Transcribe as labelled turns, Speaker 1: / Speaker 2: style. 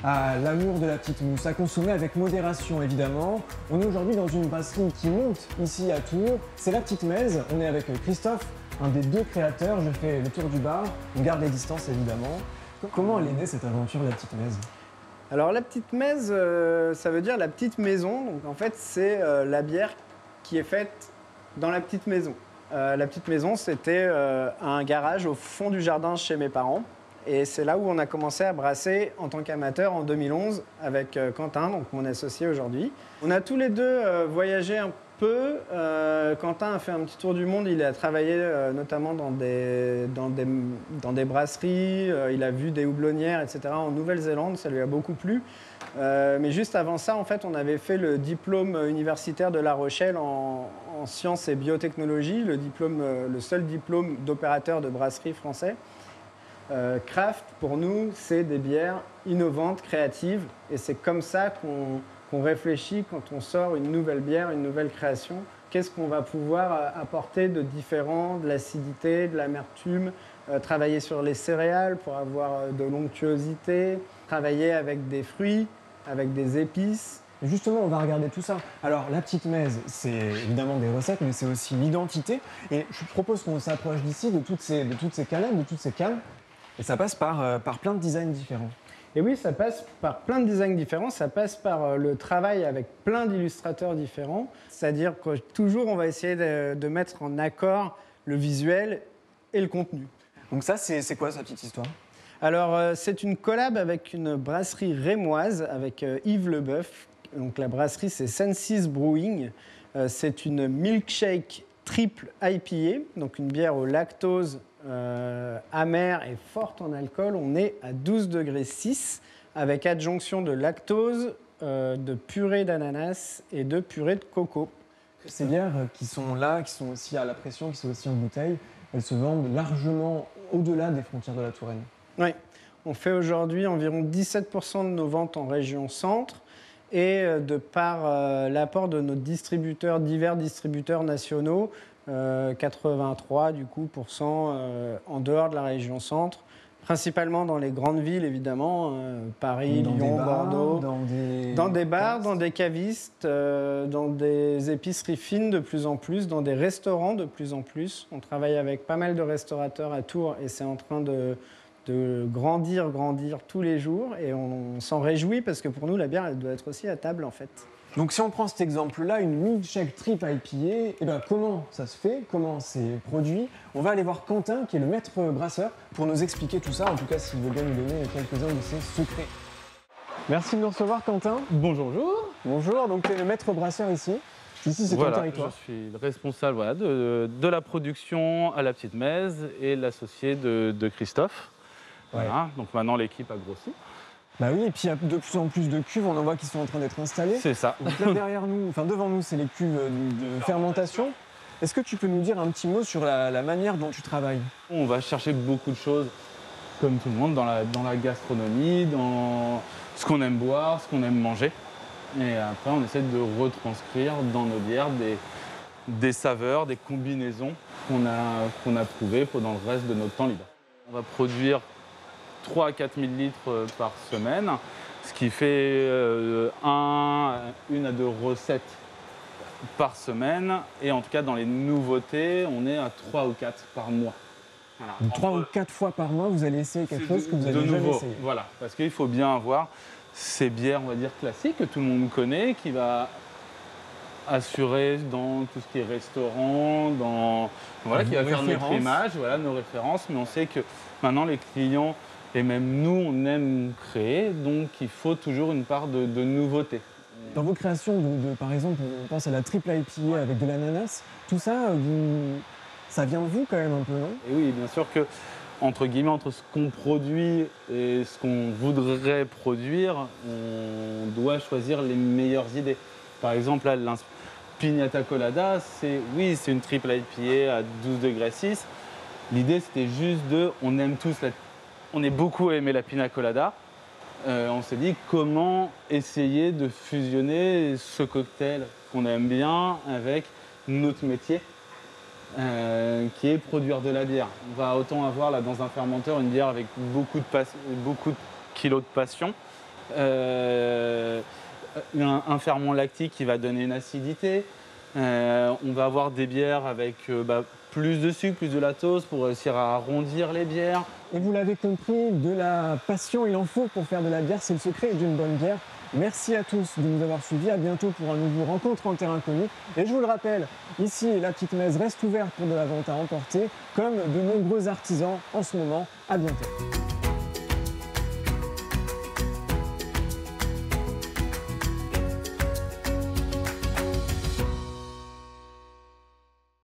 Speaker 1: à l'amour de la petite mousse, à consommer avec modération évidemment. On est aujourd'hui dans une brasserie qui monte ici à Tours, c'est la Petite Mèze. On est avec Christophe, un des deux créateurs. Je fais le tour du bar, on garde les distances évidemment. Comment elle est née cette aventure de la Petite Mèze?
Speaker 2: Alors la Petite Mèze, ça veut dire la petite maison. Donc en fait, c'est la bière qui est faite dans la petite maison. La petite maison, c'était un garage au fond du jardin chez mes parents. Et c'est là où on a commencé à brasser en tant qu'amateur en 2011 avec Quentin, donc mon associé aujourd'hui. On a tous les deux voyagé un peu. Quentin a fait un petit tour du monde. Il a travaillé notamment dans des brasseries. Il a vu des houblonnières, etc. en Nouvelle-Zélande. Ça lui a beaucoup plu. Mais juste avant ça, en fait, on avait fait le diplôme universitaire de La Rochelle en sciences et biotechnologie, le seul diplôme d'opérateur de brasserie français. Craft, pour nous, c'est des bières innovantes, créatives. Et c'est comme ça qu'on réfléchit quand on sort une nouvelle bière, une nouvelle création. Qu'est-ce qu'on va pouvoir apporter de différent, de l'acidité, de l'amertume, travailler sur les céréales pour avoir de l'onctuosité, travailler avec des fruits, avec des épices.
Speaker 1: Et justement, on va regarder tout ça. Alors, la Petite Mèze, c'est évidemment des recettes, mais c'est aussi l'identité. Et je propose qu'on s'approche d'ici, de toutes ces canettes, de toutes ces cannes. Et ça passe par plein de designs différents.
Speaker 2: Et oui, ça passe par plein de designs différents, ça passe par le travail avec plein d'illustrateurs différents. C'est-à-dire que toujours, on va essayer de mettre en accord le visuel et le contenu.
Speaker 1: Donc ça, c'est quoi sa petite histoire?
Speaker 2: Alors, c'est une collab avec une brasserie rémoise, avec Yves Leboeuf. Donc la brasserie, c'est Senses Brewing. C'est une milkshake triple IPA, donc une bière au lactose amère et forte en alcool. On est à 12,6 degrés avec adjonction de lactose, de purée d'ananas et de purée de coco.
Speaker 1: Ces bières qui sont là, qui sont aussi à la pression, qui sont aussi en bouteille, elles se vendent largement au-delà des frontières de la Touraine.
Speaker 2: Oui, on fait aujourd'hui environ 17% de nos ventes en région centre. Et de par l'apport de nos distributeurs, divers distributeurs nationaux, 83 du coup, en dehors de la région centre, principalement dans les grandes villes évidemment, Paris, Lyon, Bordeaux, dans des bars, dans des cavistes, dans des épiceries fines de plus en plus, dans des restaurants de plus en plus. On travaille avec pas mal de restaurateurs à Tours et c'est en train de grandir tous les jours et on s'en réjouit parce que pour nous, la bière, elle doit être aussi à table en fait.
Speaker 1: Donc si on prend cet exemple-là, une milkshake triple IPA, eh ben, comment ça se fait, comment c'est produit? On va aller voir Quentin, qui est le maître brasseur, pour nous expliquer tout ça, en tout cas s'il veut bien nous donner quelques-uns de ses secrets. Merci de nous recevoir, Quentin.
Speaker 3: Bonjour.
Speaker 1: Bonjour, donc tu es le maître brasseur ici. Ici, c'est ton territoire.
Speaker 3: Je suis le responsable de la production à la Petite Mèze et l'associé de Christophe.
Speaker 1: Ouais.
Speaker 3: Voilà, donc maintenant l'équipe a grossi.
Speaker 1: Bah oui, et puis il y a de plus en plus de cuves, on en voit qui sont en train d'être installées.
Speaker 3: C'est ça.
Speaker 1: Donc là derrière nous, enfin devant nous, c'est les cuves de fermentation. Est-ce que tu peux nous dire un petit mot sur la manière dont tu travailles?
Speaker 3: On va chercher beaucoup de choses, comme tout le monde, dans la gastronomie, dans ce qu'on aime boire, ce qu'on aime manger. Et après, on essaie de retranscrire dans nos bières des saveurs, des combinaisons qu'on a trouvées pendant le reste de notre temps libre. On va produire 3 à 4 000 litres par semaine, ce qui fait 1 à 2 recettes par semaine. Et en tout cas, dans les nouveautés, on est à 3 ou 4 par mois.
Speaker 1: Voilà. Donc 3 ou 4 fois par mois, vous allez essayer quelque chose que vous avez jamais essayé.
Speaker 3: Voilà, parce qu'il faut bien avoir ces bières, on va dire, classiques que tout le monde connaît, qui va assurer dans tout ce qui est restaurant, qui va faire notre image, nos références. Mais on sait que maintenant, les clients et même nous, on aime créer, donc il faut toujours une part de nouveauté.
Speaker 1: Dans vos créations, par exemple, on pense à la triple IPA avec de l'ananas, tout ça, ça vient de vous quand même un peu, non?
Speaker 3: Et oui, bien sûr que, entre guillemets, entre ce qu'on produit et ce qu'on voudrait produire, on doit choisir les meilleures idées. Par exemple, là, Piñata Colada, c'est une triple IPA à 12,6 degrés. L'idée, c'était juste on est beaucoup à aimer la Pina Colada. On s'est dit comment essayer de fusionner ce cocktail qu'on aime bien avec notre métier, qui est produire de la bière. On va autant avoir là dans un fermenteur une bière avec beaucoup de kilos de passion, un ferment lactique qui va donner une acidité. On va avoir des bières avec plus de sucre, plus de lactose pour réussir à arrondir les bières.
Speaker 1: Et vous l'avez compris, de la passion il en faut pour faire de la bière, c'est le secret d'une bonne bière. Merci à tous de nous avoir suivis, à bientôt pour un nouveau Rencontre en terre inconnue. Et je vous le rappelle, ici la Petite Mèze reste ouverte pour de la vente à emporter, comme de nombreux artisans en ce moment. À bientôt.